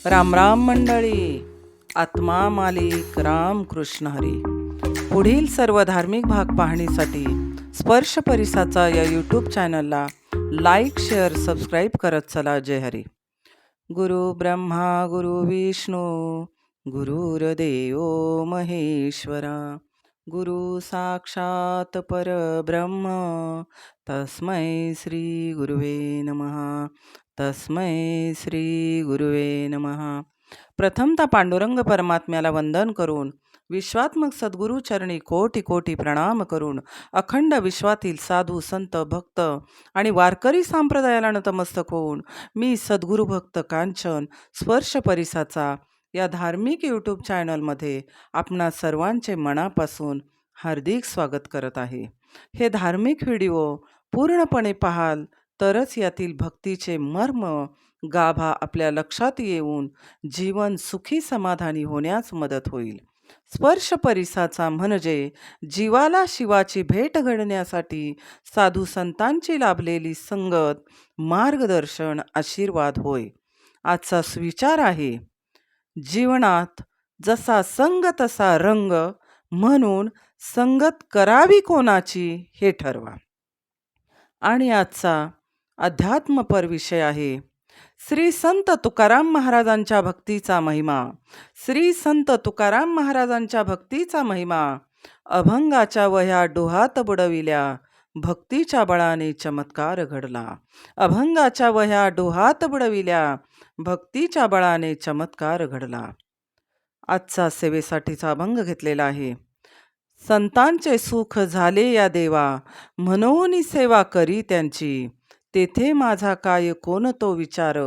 राम राम मंडळी. आत्मा मालिक राम कृष्ण हरी. पुढील सर्व धार्मिक भाग पाहण्यासाठी स्पर्श परिसाचा या यूट्यूब चॅनलला लाईक, शेअर, सबस्क्राईब करत चला. जय हरी. गुरु ब्रह्मा गुरु विष्णू गुरुर्देव महेश्वरा, गुरु साक्षात परब्रह्म तस्मै श्री गुरुवे नमः. तस्मै श्री गुरुवे नमः. प्रथमतः पांडुरंग परमात्म्याला वंदन करून, विश्वात्मक सद्गुरु चरणी कोटी कोटी प्रणाम करून, अखंड विश्वातील साधू संत भक्त आणि वारकरी संप्रदायाला नतमस्तक होऊन, मी सद्गुरु भक्त कांचन स्पर्श परिसाचा या धार्मिक यूट्यूब चॅनलमध्ये आपणा सर्वांचे मनापासून हार्दिक स्वागत करत आहे. हे धार्मिक व्हिडिओ पूर्णपणे पाहाल तरच यातील भक्तीचे मर्म गाभा आपल्या लक्षात येऊन जीवन सुखी समाधानी होण्यास मदत होईल. स्पर्श परिसाचा म्हणजे जीवाला शिवाची भेट घडण्यासाठी साधू संतांची लाभलेली संगत, मार्गदर्शन, आशीर्वाद होय. आजचा विचार आहे, जीवनात जसा संग तसा रंग, म्हणून संगत करावी कोणाची हे ठरवा. आणि आजचा अध्यात्मपर विषय आहे श्री संत तुकाराम महाराजांच्या भक्तीचा महिमा. श्री संत तुकाराम महाराजांच्या भक्तीचा महिमा. अभंगाच्या वह्या डोहात बुडविल्या, भक्तीच्या बळाने चमत्कार घडला. अभंगाच्या वह्या डोहात बुडविल्या, भक्तीच्या बळाने चमत्कार घडला. आजचा सेवेसाठीचा अभंग घेतलेला आहे. संतांचे सुख झाले या देवा, म्हणून सेवा करी त्यांची. तेथे माझा काय कोण तो विचार,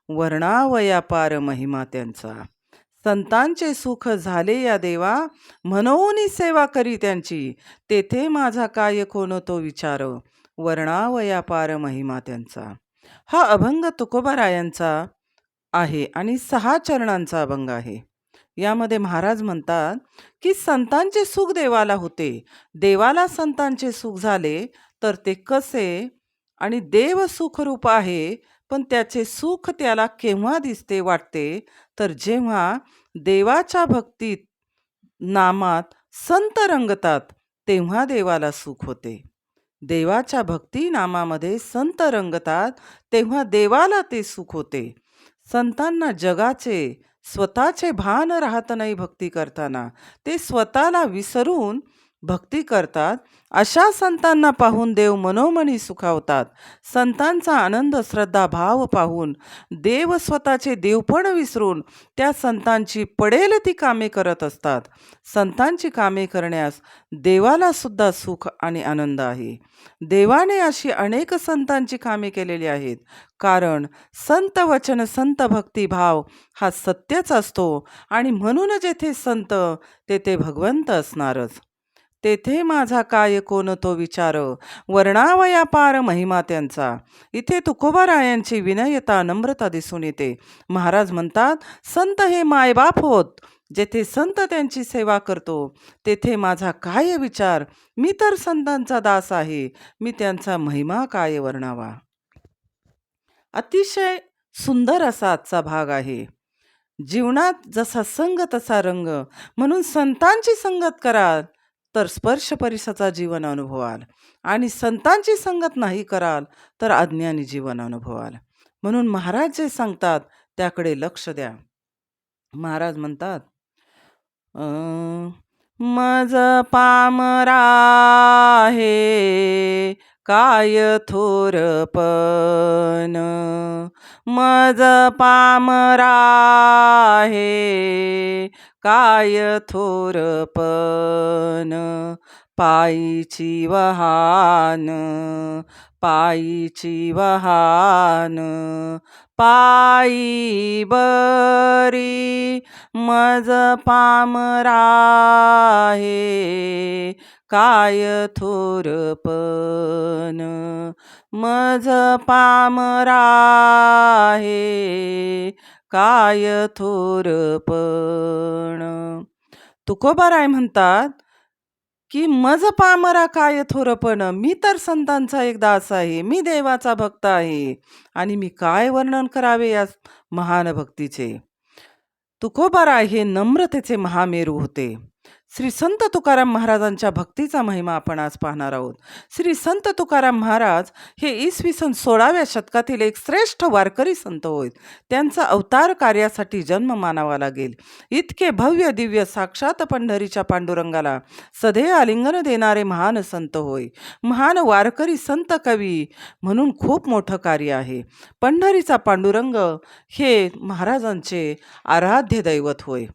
वर्णावया पार महिमा त्यांचा. संतांचे सुख झाले या देवा, म्हणून सेवा करी त्यांची. तेथे माझा काय कोण तो विचार, वर्णावया पार महिमा त्यांचा. हा अभंग तुकोबारायांचा आहे आणि 6 चरणांचा अभंग आहे. यामध्ये महाराज म्हणतात की संतांचे सुख देवाला होते. देवाला संतांचे सुख झाले तर ते कसे? आणि देव सुखरूप आहे, पण त्याचे सुख त्याला केव्हा दिसते वाटते? तर जेव्हा देवाच्या भक्तीत नामात संत रंगतात तेव्हा देवाला सुख होते. देवाच्या भक्ती नामामध्ये संत रंगतात तेव्हा देवाला ते सुख होते. संतांना जगाचे स्वतःचे भान राहत नाही. भक्ती करताना ते स्वतःला विसरून भक्ती करतात. अशा संतांना पाहून देव मनोमनी सुखावतात. संतांचा आनंद, श्रद्धा, भाव पाहून देव स्वतःचे देवपण विसरून त्या संतांची पडेल ती कामे करत असतात. संतांची कामे करण्यास देवाला सुद्धा सुख आणि आनंद आहे. देवाने अशी अनेक संतांची कामे केलेली आहेत. कारण संत वचन, संत भक्ती भाव हा सत्यच असतो आणि म्हणून जेथे संत तेथे भगवंत असणारच. तेथे माझा काय कोण तो विचार, वर्णावया पार महिमा त्यांचा. इथे तुकोबारायांची विनयता, नम्रता दिसून येते. महाराज म्हणतात, संत हे मायबाप होत. जेथे संत त्यांची सेवा करतो तेथे माझा काय विचार, मी तर संतांचा दास आहे, मी त्यांचा महिमा काय वर्णावा. अतिशय सुंदर असा आजचा भाग आहे. जीवनात जसा संग तसा रंग, म्हणून संतांची संगत कराल तर स्पर्श परिसाचा जीवन अनुभवाल, आणि संतांची संगत नाही कराल तर अज्ञानी जीवन अनुभवाल. म्हणून महाराज जे सांगतात त्याकडे लक्ष द्या. महाराज म्हणतात, मज पामरा आहे काय थोरपण, मज पामरा आहे काय थोरपण. पायीची वहान, पायीची वहान, पायी बरी. मज पामरा आहे काय थोरपण, मज पामरा आहे काय थोरपण. तुकोबाराय म्हणतात की मज पामरा काय थोरपण, मी तर संतांचा एक दास आहे, मी देवाचा भक्त आहे, आणि मी काय वर्णन करावे या महान भक्तीचे. तुकोबाराय हे नम्रतेचे महामेरू होते. श्री संत तुकाराम महाराजांच्या भक्तीचा महिमा आपण आज पाहणार आहोत. श्री संत तुकाराम महाराज हे इसवी सन 16व्या शतकातील एक श्रेष्ठ वारकरी संत होत. त्यांचा अवतार कार्यासाठी जन्म मानावा लागेल. इतके भव्य दिव्य साक्षात पंढरीच्या पांडुरंगाला सधे आलिंगन देणारे महान संत होय. महान वारकरी संत कवी म्हणून खूप मोठं कार्य आहे. पंढरीचा पांडुरंग हे महाराजांचे आराध्य दैवत होय.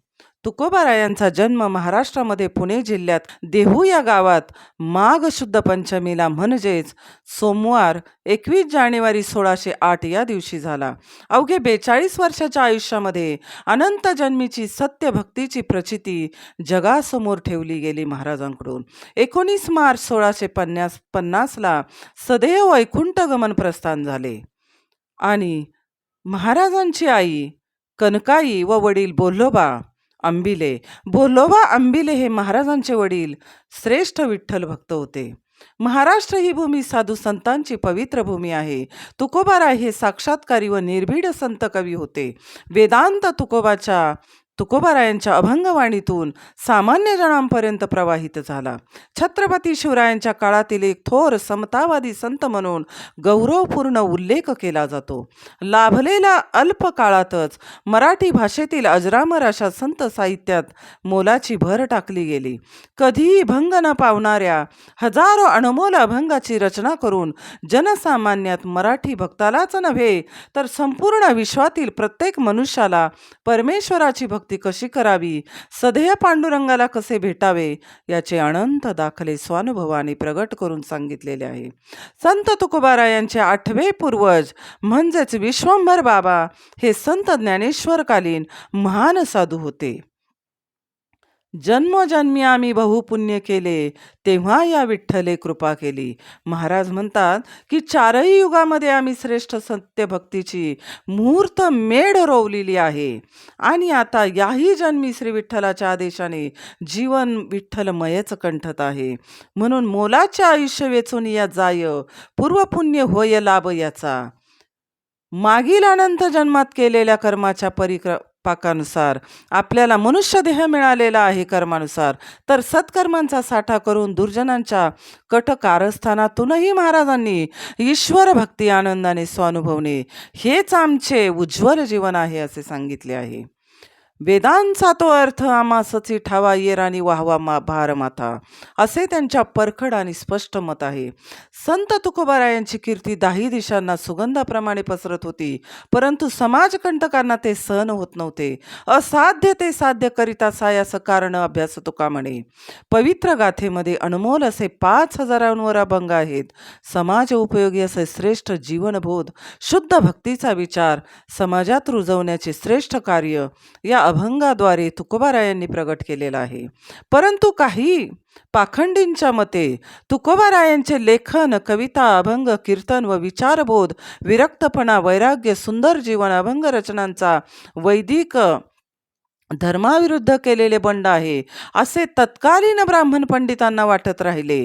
तुकोबारायांचा जन्म महाराष्ट्रामध्ये पुणे जिल्ह्यात देहू या गावात माघ शुद्ध पंचमीला म्हणजेच सोमवार 21 जानेवारी 1608 या दिवशी झाला. अवघे 42 वर्षाच्या आयुष्यामध्ये अनंत जन्मीची सत्य भक्तीची प्रचिती जगासमोर ठेवली गेली महाराजांकडून. 19 मार्च 1650ला सदैव वैकुंठ गमन प्रस्थान झाले आणि महाराजांची आई कनकाई व वडील बोल्होबा अंबिले हे महाराजांचे वडील श्रेष्ठ विठ्ठल भक्त होते. महाराष्ट्र ही भूमी साधू संतांची पवित्र भूमी आहे. तुकोबाराय हे साक्षात्कारी व निर्भीड संत कवी होते. वेदांत तुकोबारायांच्या अभंगवाणीतून सामान्य जणांपर्यंत प्रवाहित झाला. छत्रपती शिवरायांच्या काळातील एक थोर समतावादी संत म्हणून गौरवपूर्ण उल्लेख केला जातो. लाभलेल्या अल्प काळातच मराठी भाषेतील अजरामर अशा संत साहित्यात मोलाची भर टाकली गेली. कधीही भंग न पावणाऱ्या हजारो अनमोल अभंगाची रचना करून जनसामान्यात मराठी भक्तालाच नव्हे तर संपूर्ण विश्वातील प्रत्येक मनुष्याला परमेश्वराची भक्ती कशी करावी, सदैव पांडुरंगाला कसे भेटावे याचे अनंत दाखले स्वानुभवाने प्रगट करून सांगितलेले आहे. संत तुकोबारायांचे 8वे पूर्वज म्हणजेच विश्वंभर बाबा हे संत ज्ञानेश्वरकालीन महान साधू होते. जन्मोजन्मी आम्ही बहुपुण्य केले, तेव्हा या विठ्ठले कृपा केली. महाराज म्हणतात की 4ही युगामध्ये आम्ही श्रेष्ठ सत्य भक्तीची मुहूर्त मेढ रोवलेली आहे आणि आता याही जन्मी श्री विठ्ठलाच्या आदेशाने जीवन विठ्ठलमयच कंठत आहे. म्हणून मोलाचे आयुष्य वेचून या जाय, पूर्वपुण्य होय लाभ याचा. मागील अनंत जन्मात केलेल्या कर्माच्या पाकानुसार आपल्याला मनुष्य देह मिळालेला आहे कर्मानुसार, तर सत्कर्मांचा साठा करून दुर्जनांच्या कट कारस्थानातूनही महाराजांनी ईश्वर भक्ती आनंदाने स्वानुभवणे हेच आमचे उज्ज्वल जीवन आहे असे सांगितले आहे. वेदांचा तो अर्थ आमासची ठावा येर आणि वाहवा भार माथा असे त्यांच्या परखड आणि स्पष्ट मत आहे. संत तुकोबारायांची कीर्ती 10 दिशांना सुगंधाप्रमाणे पसरत होती, परंतु समाजकंटकांना ते सहन होत नव्हते. असाध्य ते साध्य करिता सायास कारण अभ्यास तुका म्हणे. पवित्र गाथेमध्ये अनमोल असे 5000वर अभंग आहेत. समाज उपयोगी असे श्रेष्ठ जीवनबोध, शुद्ध भक्तीचा विचार समाजात रुजवण्याचे श्रेष्ठ कार्य या अभंगाद्वारे तुकोबारायांनी प्रगट केलेला आहे. परंतु काही पाखंडींच्या मते तुकोबारायांचे लेखन, कविता, अभंग, कीर्तन व विचारबोध, विरक्तपणा, वैराग्य, सुंदर जीवन, अभंग रचनांचा वैदिक धर्माविरुद्ध केलेले बंड आहे असे तत्कालीन ब्राह्मण पंडितांना वाटत राहिले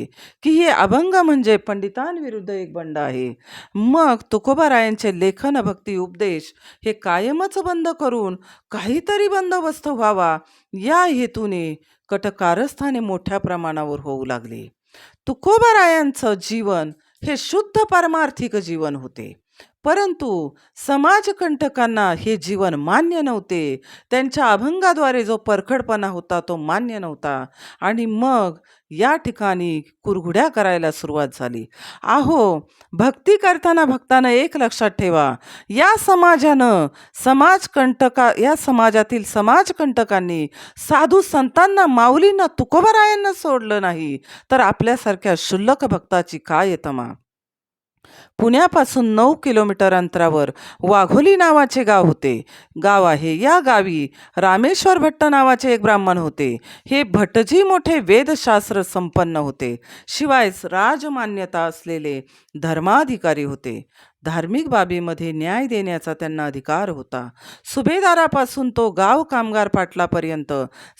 की हे अभंग म्हणजे पंडितांविरुद्ध एक बंड आहे. मग तुकोबारायांचे लेखन, भक्ती, उपदेश हे कायमच बंद करून काहीतरी बंदोबस्त व्हावा या हेतूने कटकारस्थाने मोठ्या प्रमाणावर होऊ लागले. तुकोबारायांचं जीवन हे शुद्ध पारमार्थिक जीवन होते, परंतु समाजकंटकांना हे जीवन मान्य नव्हते. त्यांच्या अभंगाद्वारे जो परखडपणा होता तो मान्य नव्हता आणि मग या ठिकाणी कुरघुड्या करायला सुरुवात झाली. अहो, भक्ती करताना भक्तानं एक लक्षात ठेवा, या समाजातील समाजकंटकांनी साधू संतांना, माऊलींना, तुकोबारायांना सोडलं नाही तर आपल्यासारख्या क्षुल्लक भक्ताची काय तमा. पुण्यापासून 9 किलोमीटर अंतरावर वाघोली नावाचे गाव आहे. या गावी रामेश्वर भट्ट नावाचे एक ब्राह्मण होते. हे भटजी मोठे वेदशास्त्र संपन्न होते, शिवाय राजमान्यता असलेले धर्माधिकारी होते. धार्मिक बाबीमध्ये न्याय देण्याचा त्यांना अधिकार होता. सुभेदारापासून तो गाव कामगार पाटलापर्यंत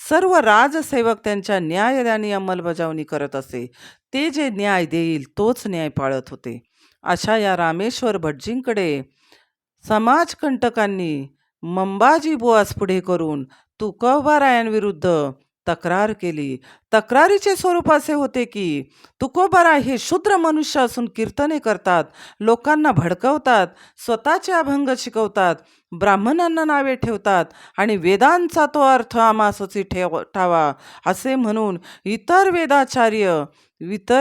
सर्व राजसेवक त्यांच्या न्यायदानी अंमलबजावणी करत असे. ते जे न्याय देईल तोच न्याय पाळत होते. अशा या रामेश्वर भटजींकडे समाजकंटकांनी मंबाजी बुवास पुढे करून तुकोबारायांविरुद्ध तक्रार केली. तक्रारीचे स्वरूप असे होते की तुकोबाराय हे शूद्र मनुष्य असून कीर्तने करतात, लोकांना भडकवतात, स्वतःचे अभंग शिकवतात, ब्राह्मणांना नावे ठेवतात आणि वेदांचा तो अर्थ आमासची ठावा असे म्हणून इतर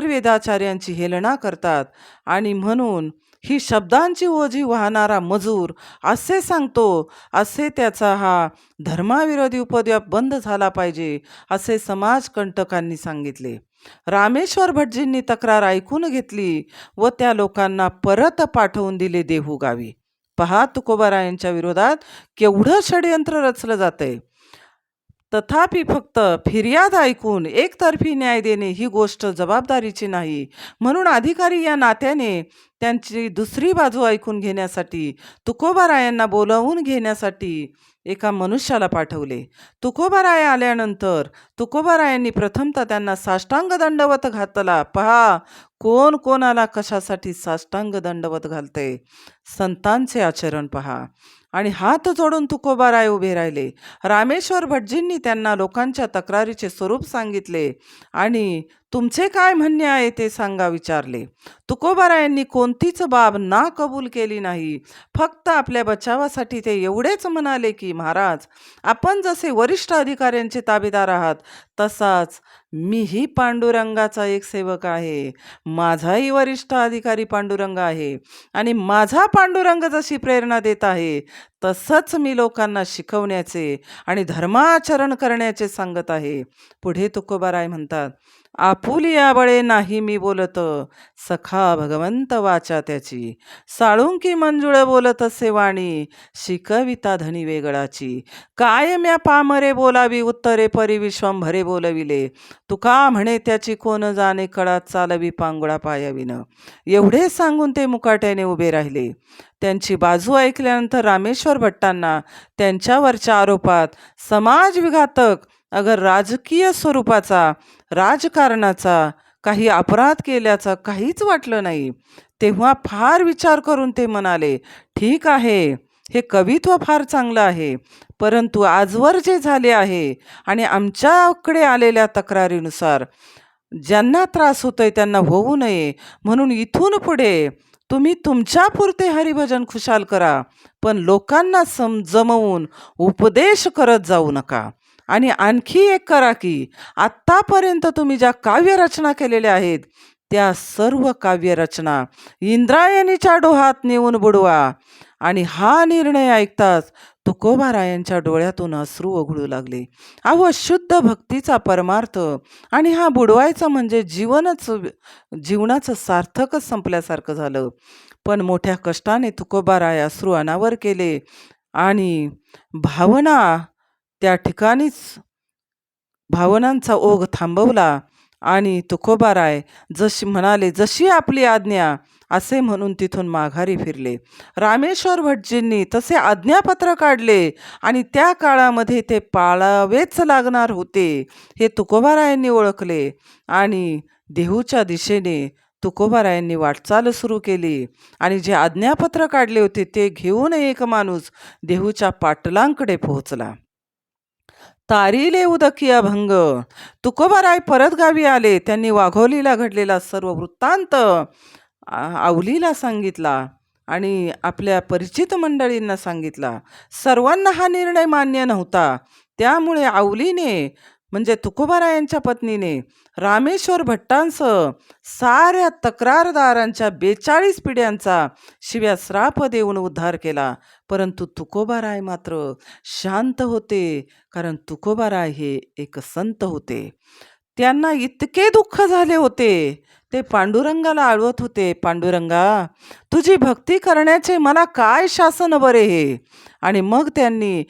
वेदाचार्यांची हेलना करतात आणि म्हणून ही शब्दांची ओझी वाहणारा मजूर असे सांगतो, असे त्याचा हा धर्माविरोधी उपद्व्याप बंद झाला पाहिजे असे समाजकंटकांनी सांगितले. रामेश्वर भटजींनी तक्रार ऐकून घेतली व त्या लोकांना परत पाठवून दिले देहू गावी. पहा तुकोबारायांच्या विरोधात केवढं षडयंत्र रचलं जातंय. तथापि फक्त फिर्याद ऐकून एकतर्फी न्याय देणे ही गोष्ट जबाबदारीची नाही, म्हणून अधिकारी या नात्याने त्यांची दुसरी बाजू ऐकून घेण्यासाठी तुकोबारायांना बोलावून घेण्यासाठी एका मनुष्याला पाठवले. तुकोबाराय आल्यानंतर तुकोबारायांनी प्रथमतः त्यांना साष्टांग दंडवत घातला. पहा कोण कोणाला कशासाठी साष्टांग दंडवत घालते. संतांचे आचरण पहा. आणि हात जोडून तुकोबाराय उभे राहिले. रामेश्वर भटजींनी त्यांना लोकांच्या तक्रारीचे स्वरूप सांगितले आणि तुमचे काय म्हणणे आहे ते सांगा विचारले. तुकोबारायांनी कोणतीच बाब ना कबूल केली नाही. फक्त आपल्या बचावासाठी ते एवढेच म्हणाले की महाराज, आपण जसे वरिष्ठ अधिकाऱ्यांचे ताबेदार आहात तसाच मीही पांडुरंगाचा एक सेवक आहे. माझाही वरिष्ठ अधिकारी पांडुरंग आहे आणि माझा पांडुरंग जशी प्रेरणा देत आहे तसंच मी लोकांना शिकवण्याचे आणि धर्माचरण करण्याचे सांगत आहे. पुढे तुकोबाराय म्हणतात, आपुलिया बळे नाही मी बोलत, सखा भगवंत वाचा त्याची. साळुंकी मंजुळ बोलत असे वाणी, शिकविता धनी वेगळाची. काय म्या पामरे बोलावी, उत्तरे परी विश्वंभरे बोलविले. तुका म्हणे त्याची कोण जाणे, कळा चालवी पांगुळा पायाविन. एवढे सांगून ते मुकाट्याने उभे राहिले. त्यांची बाजू ऐकल्यानंतर रामेश्वर भट्टांना त्यांच्यावरच्या आरोपात समाजविघातक अगर राजकीय स्वरूपाचा, राजकारणाचा काही अपराध केल्याचं काहीच वाटलं नाही. तेव्हा फार विचार करून ते म्हणाले, ठीक आहे, हे कवित्व फार चांगलं आहे, परंतु आजवर जे झाले आहे आणि आमच्याकडे आलेल्या तक्रारीनुसार ज्यांना त्रास होतोय त्यांना होऊ नये म्हणून इथून पुढे तुम्ही तुमच्यापुरते हरिभजन खुशाल करा, पण लोकांना जमवून उपदेश करत जाऊ नका. आणि आणखी एक करा की आत्तापर्यंत तुम्ही ज्या काव्यरचना केलेल्या आहेत त्या सर्व काव्यरचना इंद्रायणीच्या डोहात नेऊन बुडवा. आणि हा निर्णय ऐकताच तुकोबारायांच्या डोळ्यातून अश्रू ओघळू लागले. अहो, शुद्ध भक्तीचा परमार्थ आणि हा बुडवायचा म्हणजे जीवनाचं सार्थकच संपल्यासारखं झालं. पण मोठ्या कष्टाने तुकोबाराय अश्रू अनावर केले आणि त्या ठिकाणीच भावनांचा ओघ थांबवला आणि तुकोबाराय म्हणाले, जशी आपली आज्ञा, असे म्हणून तिथून माघारी फिरले. रामेश्वर भटजींनी तसे आज्ञापत्र काढले आणि त्या काळामध्ये ते पाळावेच लागणार होते हे तुकोबारायांनी ओळखले आणि देहूच्या दिशेने तुकोबारायांनी वाटचाल सुरू केली. आणि जे आज्ञापत्र काढले होते ते घेऊन एक माणूस देहूच्या पाटलांकडे पोहोचला. तारीले उदकी अभंग. तुकोबाराय परत गावी आले. त्यांनी वाघोलीला घडलेला सर्व वृत्तांत आवलीला सांगितला आणि आपल्या परिचित मंडळींना सांगितला. सर्वांना हा निर्णय मान्य नव्हता. त्यामुळे आवलीने म्हणजे तुकोबारायांच्या पत्नीने रामेश्वर भट्टांसह साऱ्या तक्रारदारांच्या 42 पिढ्यांचा शिव्या श्राप देऊन उद्धार केला. परंतु तुकोबाराय मात्र शांत होते, कारण तुकोबाराय हे एक संत होते. त्यांना इतके दुःख झाले होते, ते पांडुरंगाला आळवत होते, पांडुरंगा, तुझी भक्ती करण्याचे मला काय शासन बरे हे. आणि मग त्यांनी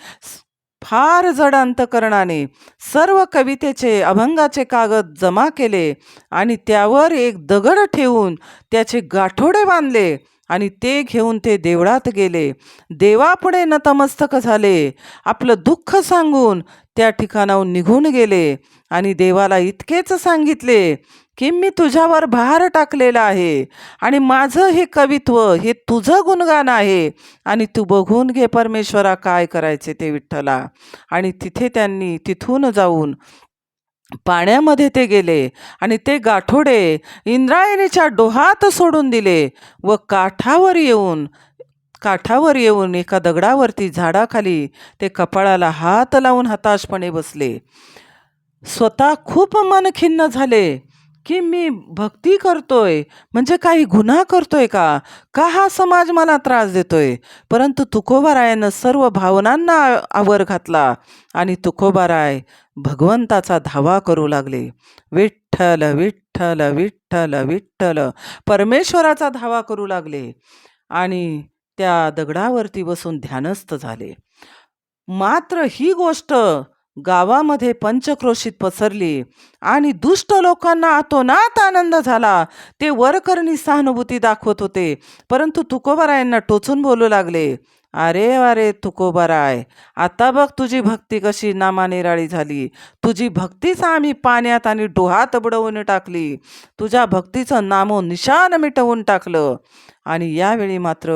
फार जड अंतकरणाने सर्व कवितेचे अभंगाचे कागद जमा केले आणि त्यावर एक दगड ठेवून त्याचे गाठोडे बांधले आणि ते घेऊन ते देवळात गेले. देवापुढे नतमस्तक झाले. आपलं दुःख सांगून त्या ठिकाणाहून निघून गेले आणि देवाला इतकेच सांगितले की मी तुझ्यावर भार टाकलेला आहे आणि माझं हे कवित्व हे तुझं गुणगान आहे आणि तू बघून घे परमेश्वरा काय करायचे ते विठ्ठला. आणि तिथे त्यांनी तिथून जाऊन पाण्यामध्ये ते गेले आणि ते गाठोडे इंद्रायणीच्या डोहात सोडून दिले व काठावर येऊन एका दगडावरती झाडाखाली ते कपाळाला हात लावून हताशपणे बसले. स्वतः खूप मन खिन्न झाले की मी भक्ती करतोय म्हणजे काही गुन्हा करतोय का? का हा समाज मला त्रास देतोय? परंतु तुकोबारायानं सर्व भावनांना आवर घातला आणि तुकोबाराय भगवंताचा धावा करू लागले. विठ्ठल विठ्ठल विठ्ठल विठ्ठल परमेश्वराचा धावा करू लागले आणि त्या दगडावरती बसून ध्यानस्थ झाले. मात्र ही गोष्ट गावामध्ये पंचक्रोशीत पसरली आणि दुष्ट लोकांना अतोनात आनंद झाला. ते वरकरणी सहानुभूती दाखवत होते, परंतु तुकोबारायांना टोचून बोलू लागले, अरे अरे तुकोबाराय, आता बघ तुझी भक्ती कशी नामानिराळी झाली. तुझी भक्तीच आम्ही पाण्यात आणि डोहात बुडवून टाकली. तुझ्या भक्तीचं नामो निशान मिटवून टाकलं. आणि यावेळी मात्र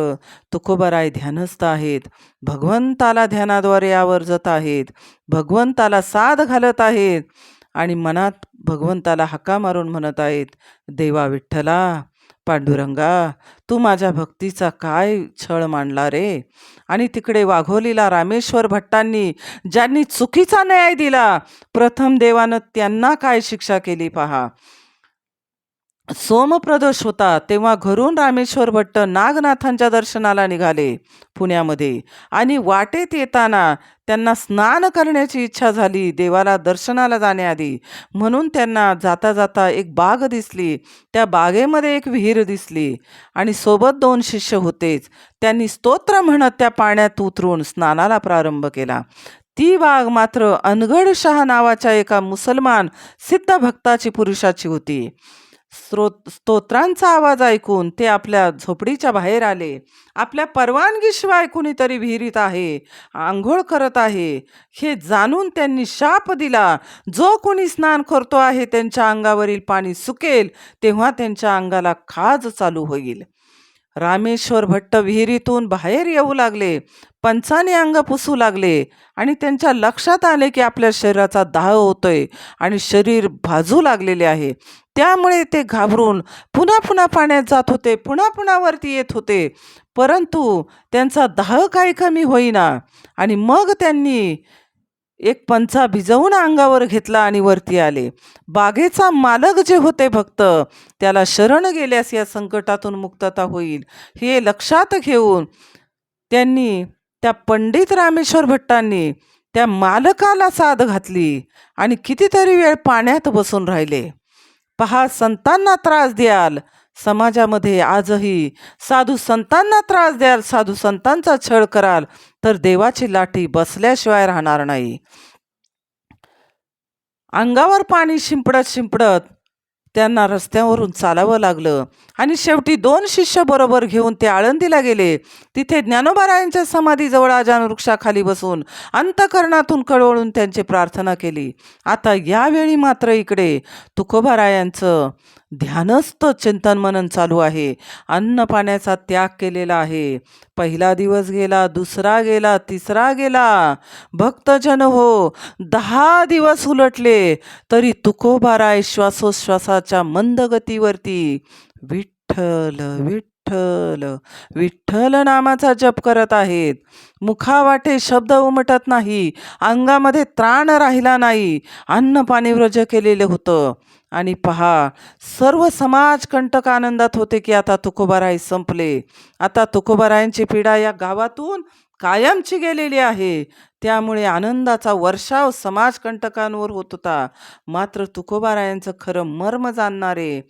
तुकोबाराय ध्यानस्थ आहेत. भगवंताला ध्यानाद्वारे आवर्जत आहेत. भगवंताला साद घालत आहेत आणि मनात भगवंताला हाका मारून म्हणत आहेत, देवा विठ्ठला, पांडुरंगा, तू माझ्या भक्तीचा काय छळ मांडला रे. आणि तिकडे वाघोलीला रामेश्वर भट्टांनी ज्यांनी चुकीचा न्याय दिला, प्रथम देवानं त्यांना काय शिक्षा केली पहा. सोमप्रदोष होता तेव्हा घरून रामेश्वर भट्ट नागनाथांच्या दर्शनाला निघाले पुण्यामध्ये आणि वाटेत येताना त्यांना स्नान करण्याची इच्छा झाली देवाला दर्शनाला जाण्याआधी. म्हणून त्यांना जाता जाता एक बाग दिसली. त्या बागेमध्ये एक विहीर दिसली आणि सोबत 2 शिष्य होतेच. त्यांनी स्तोत्र म्हणत त्या पाण्यात उतरून स्नानाला प्रारंभ केला. ती बाग मात्र अनगढ शहा नावाच्या एका मुसलमान सिद्ध भक्ताची पुरुषाची होती. स्तोत्रांचा आवाज ऐकून ते आपल्या झोपडीच्या बाहेर आले. आपल्या परवानगीशिवाय कुणीतरी विहिरीत आहे, आंघोळ करत आहे हे जाणून त्यांनी शाप दिला. जो कोणी स्नान करतो आहे त्यांच्या अंगावरील पाणी सुकेल तेव्हा त्यांच्या अंगाला खाज चालू होईल. रामेश्वर भट्ट विहिरीतून बाहेर येऊ लागले. पंचाने अंग पुसू लागले आणि त्यांच्या लक्षात आले की आपल्या शरीराचा दाह होतोय आणि शरीर भाजू लागलेले आहे. त्यामुळे ते घाबरून पुन्हा पुन्हा पाण्यात जात होते, पुन्हा पुन्हा वरती येत होते, परंतु त्यांचा दाह काही कमी होईना. आणि मग त्यांनी एक पंचा भिजवून अंगावर घेतला आणि वरती आले. बागेचा मालक जे होते भक्त, त्याला शरण गेल्यास या संकटातून मुक्तता होईल हे लक्षात घेऊन त्यांनी त्या पंडित रामेश्वर भट्टांनी त्या मालकाला साद घातली आणि कितीतरी वेळ पाण्यात बसून राहिले. पहा, संतांना त्रास द्याल, समाजामध्ये आजही साधू संतांना त्रास द्याल, साधू संतांचा छळ कराल तर देवाची लाठी बसल्याशिवाय राहणार नाही. अंगावर पाणी शिंपडत शिंपडत त्यांना रस्त्यावरून चालावं लागलं आणि शेवटी 2 शिष्य बरोबर घेऊन ते आळंदीला गेले. तिथे ज्ञानोबारायांच्या समाधीजवळ आजान वृक्षाखाली बसून अंतःकरणातून कळवळून त्यांची प्रार्थना केली. आता यावेळी मात्र इकडे तुकोबारायांचं ध्यानस्थ चिंतन मनन चालू आहे. अन्न पाण्याचा त्याग केलेला आहे. पहिला दिवस गेला, दुसरा गेला, तिसरा गेला. भक्तजन हो, 10 दिवस उलटले तरी तुकोबाराय श्वासोश्वासाच्या मंद गतीवरती विठ्ठल विठ्ठल विठ्ठल नामाचा जप करत आहेत. मुखावाटे शब्द उमटत नाही, अंगामध्ये त्राण राहिला नाही. अन्न पाणी व्रज केलेलं होतं आणि पहा, सर्व समाज कंटक आनंदात होते की आता तुकोबाराय संपले. आता तुकोबारायांची पीडा या गावातून कायमची गेलेली आहे. त्यामुळे आनंदाचा वर्षाव समाजकंटकांवर होत होता. मात्र तुकोबारायांचं खरं मर्म जाणणारे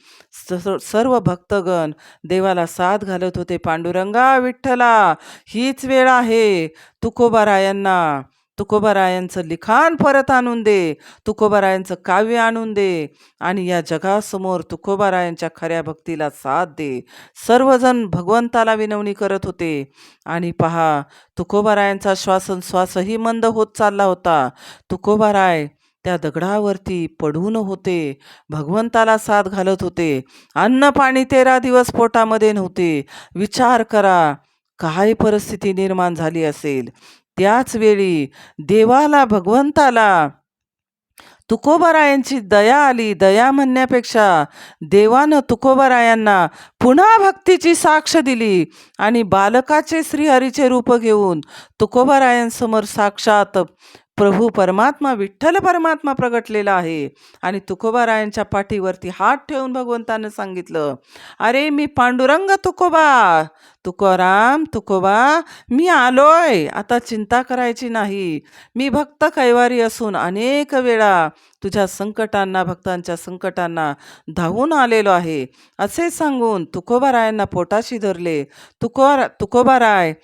सर्व भक्तगण देवाला साथ घालत होते. पांडुरंगा विठ्ठला, हीच वेळ आहे तुकोबारायांना तुकोबारायांचं लिखाण परत आणून दे, तुकोबारायांचं काव्य आणून दे आणि या जगासमोर तुकोबारायांच्या खऱ्या भक्तीला साथ दे. सर्वजण भगवंताला विनवणी करत होते. आणि पहा, तुकोबारायांचा श्वासोच्छ्वासही मंद होत चालला होता. तुकोबाराय त्या दगडावरती पडून होते, भगवंताला साथ घालत होते. अन्न पाणी 13 दिवस पोटामध्ये नव्हते. विचार करा, काय परिस्थिती निर्माण झाली असेल. त्याच वेळी देवाला, भगवंताला तुकोबारायांची दया आली. दया म्हणण्यापेक्षा देवानं तुकोबारायांना पुन्हा भक्तीची साक्ष दिली आणि बालकाचे श्रीहरीचे रूप घेऊन तुकोबारायांसमोर साक्षात प्रभू परमात्मा, विठ्ठल परमात्मा प्रगटलेला आहे. आणि तुकोबारायांच्या पाठीवरती हात ठेवून भगवंतानं सांगितलं, अरे मी पांडुरंग तुकोबा, तुकोराम तुकोबा, मी आलोय, आता चिंता करायची नाही. मी भक्त कैवारी असून अनेक वेळा तुझ्या संकटांना, भक्तांच्या संकटांना धावून आलेलो आहे. असे सांगून तुकोबारायांना पोटाशी धरले. तुकोबाराय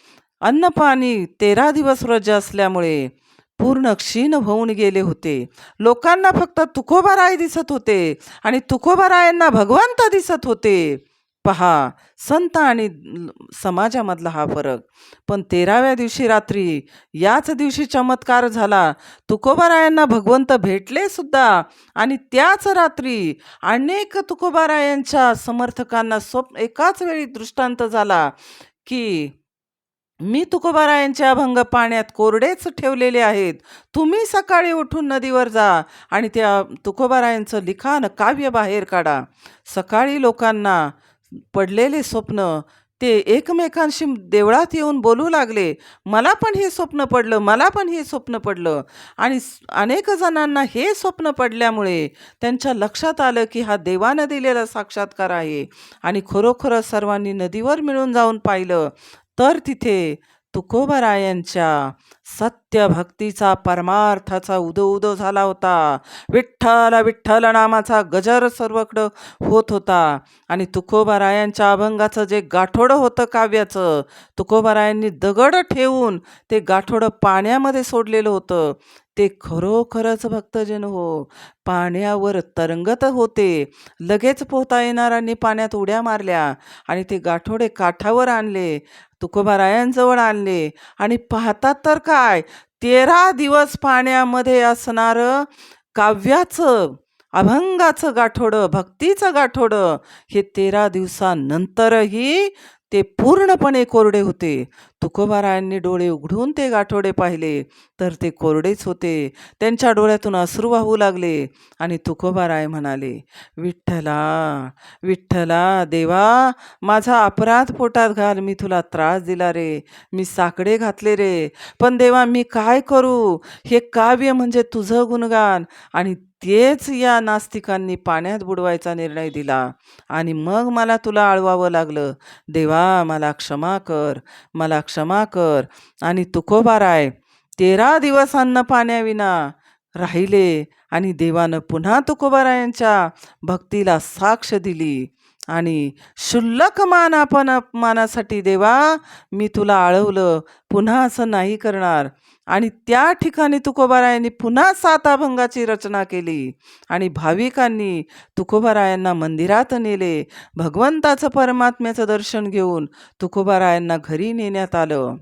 अन्नपाणी 13 दिवस व्रज असल्यामुळे पूर्ण क्षीण होऊन गेले होते. लोकांना फक्त तुकोबाराय दिसत होते आणि तुकोबारायांना भगवंत दिसत होते. पहा, संत आणि समाजामधला हा फरक. पण 13व्या दिवशी रात्री, याच दिवशी चमत्कार झाला. तुकोबारायांना भगवंत भेटले सुद्धा आणि त्याच रात्री अनेक तुकोबारायांच्या समर्थकांना एकाच वेळी दृष्टांत झाला की मी तुकोबारायांचे अभंग पाण्यात कोरडेच ठेवलेले आहेत. तुम्ही सकाळी उठून नदीवर जा आणि त्या तुकोबारायांचं लिखाण, काव्य बाहेर काढा. सकाळी लोकांना पडलेले स्वप्न ते एकमेकांशी देवळात येऊन बोलू लागले, मला पण हे स्वप्न पडलं, मला पण हे स्वप्न पडलं. आणि अनेक जणांना हे स्वप्न पडल्यामुळे त्यांच्या लक्षात आलं की हा देवानं दिलेला साक्षात्कार आहे. आणि खरोखर सर्वांनी नदीवर मिळून जाऊन पाहिलं तर तिथे तुकोबारायांच्या सत्य भक्तीचा, परमार्थाचा उदो उदो झाला होता. विठ्ठल विठ्ठल नामाचा गजर सर्वकडं होत होता. आणि तुकोबारायांच्या अभंगाचं जे गाठोडं होतं काव्याचं, तुकोबारायांनी दगड ठेवून ते गाठोडं पाण्यामध्ये सोडलेलं होतं. ते खरोखरच भक्तजन हो, पाण्यावर तरंगत होते. लगेच पोहता येणाऱ्यांनी पाण्यात उड्या मारल्या आणि ते गाठोडे काठावर आणले, तुकोबारायांजवळ आणले. आणि पाहतात तर काय, 13 दिवस पाण्यामध्ये असणारं काव्याचं, अभंगाचं गाठोडं, भक्तीचं गाठोडं, हे 13 दिवसानंतरही ते पूर्णपणे कोरडे होते. तुकोबारायांनी डोळे उघडून ते गाठोडे पाहिले तर ते कोरडेच होते. त्यांच्या डोळ्यातून अश्रू वाहू लागले. आणि तुकोबाराय म्हणाले, विठ्ठला विठ्ठला, देवा माझा अपराध पोटात घाल, मी तुला त्रास दिला रे, मी साकडे घातले रे, पण देवा मी काय करू. हे काव्य म्हणजे तुझं गुणगान आणि तेच या नास्तिकांनी पाण्यात बुडवायचा निर्णय दिला आणि मग मला तुला आळवावं लागलं. देवा मला क्षमा कर, मला क्षमा कर. आणि तुकोबाराय 13 दिवस अन्न पाण्याविना राहिले आणि देवानं पुन्हा तुकोबारायांच्या भक्तीला साक्ष दिली. आणि क्षुल्लक अपमानासाठी देवा मी तुला आळवलं, पुन्हा असं नाही करणार. आणि त्या ठिकाणी तुकोबारायांनी पुन्हा 7 अभंगाची रचना केली आणि भाविकांनी तुकोबारायांना मंदिरात नेले. भगवंताचं, परमात्म्याचं दर्शन घेऊन तुकोबारायांना घरी नेण्यात आलं.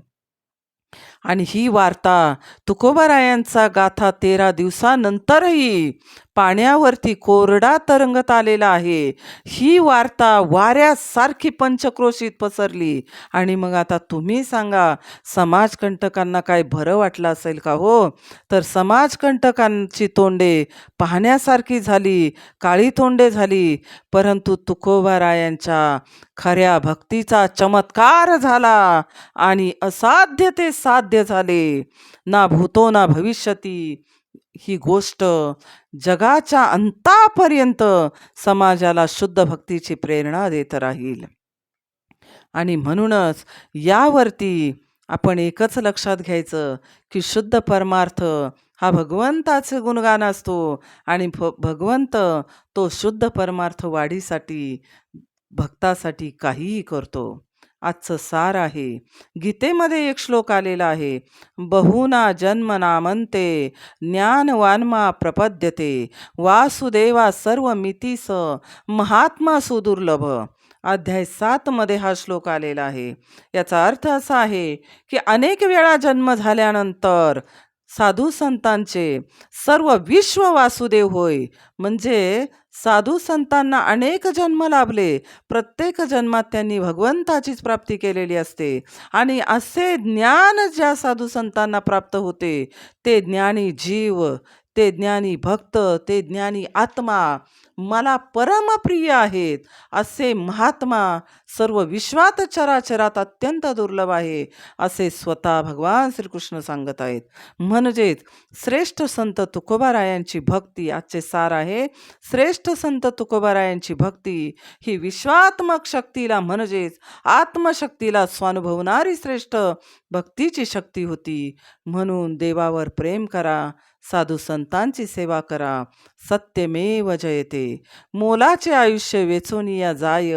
आणि ही वार्ता, तुकोबारायांचा गाथा 13 दिवसानंतरही पाण्यावरती कोरडा तरंगत आलेला आहे. ही वार्ता वाऱ्यासारखी पंचक्रोशीत पसरली. आणि मग आता तुम्ही सांगा, समाजकंटकांना काय बरं वाटलं असेल का हो? तर समाजकंटकांची तोंडे पाहण्यासारखी झाली, काळी तोंडे झाली. परंतु तुकोबारायांच्या खऱ्या भक्तीचा चमत्कार झाला आणि असाध्य ते साध्य झाले. ना भूतो ना भविष्यती ही गोष्ट जगाच्या अंतापर्यंत समाजाला शुद्ध भक्तीची प्रेरणा देत राहील. आणि म्हणूनच यावरती आपण एकच लक्षात घ्यायचं की शुद्ध परमार्थ हा भगवंताचे गुणगान असतो आणि भगवंत तो शुद्ध परमार्थ वाढीसाठी, भक्तासाठी काहीही करतो. आजचं सार आहे. गीतेमध्ये एक श्लोक आलेला आहे, बहुना जन्मनामंते ज्ञानवान्मा प्रपद्यते वासुदेवा सर्वमितीस महात्मा सुदुर्लभ. अध्याय 7 मध्ये हा श्लोक आलेला आहे. याचा अर्थ असा आहे की अनेक वेळा जन्म झाल्यानंतर साधू संतांचे सर्व विश्व वासुदेव होय. म्हणजे साधू संतांना अनेक जन्म लाभले, प्रत्येक जन्मात त्यांनी भगवंताचीच प्राप्ती केलेली असते. आणि असे ज्ञान ज्या साधू संतांना प्राप्त होते, ते ज्ञानी जीव, ते ज्ञानी भक्त, ते ज्ञानी आत्मा मला परमप्रिय आहेत. असे महात्मा सर्व विश्वात चराचरात अत्यंत दुर्लभ आहे, असे स्वतः भगवान श्रीकृष्ण सांगत आहेत. म्हणजेच श्रेष्ठ संत तुकोबारायांची भक्ती आजचे सार आहे. श्रेष्ठ संत तुकोबारायांची भक्ती ही विश्वात्मक शक्तीला म्हणजेच आत्मशक्तीला स्वानुभवणारी श्रेष्ठ भक्तीची शक्ती होती. म्हणून देवावर प्रेम करा, साधू संतांची सेवा करा. सत्यमेव जयते. मोलाचे आयुष्य वेचोनिया जाय,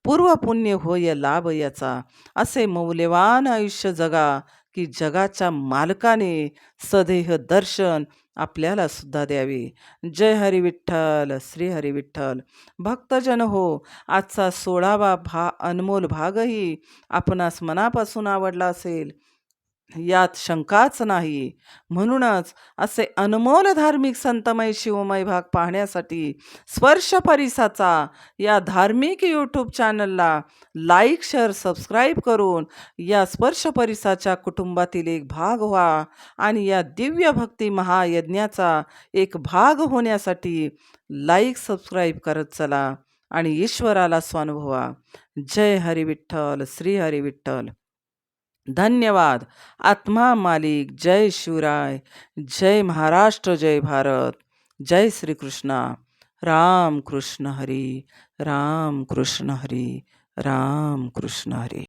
पूर्व पुण्य होय लाभ याचा. असे मौल्यवान आयुष्य जगा की जगाच्या मालकाने सदेह दर्शन आपल्याला सुद्धा द्यावे. जय हरी विठ्ठल, श्री हरी विठ्ठल. भक्तजन हो, आजचा 16वा अनमोल भागही आपणास मनापासून आवडला असेल यात शंकाच नाही. म्हणूनच असे अनमोल धार्मिक संतमय शिवमय भाग पाहण्यासाठी स्पर्श परिसाचा या धार्मिक यूट्यूब चॅनलला लाईक शेअर सबस्क्राईब करून या स्पर्श परिसाच्या कुटुंबातील एक भाग व्हा आणि या दिव्य भक्ती महायज्ञाचा एक भाग होण्यासाठी लाईक सबस्क्राईब करत चला आणि ईश्वराला स्वानुभवा. जय हरी विठ्ठल, श्री हरी विठ्ठल. धन्यवाद. आत्मा मालिक. जय शिवराय. जय महाराष्ट्र. जय भारत. जय श्री कृष्णा. राम कृष्ण हरी. राम कृष्ण हरी. राम कृष्ण हरी.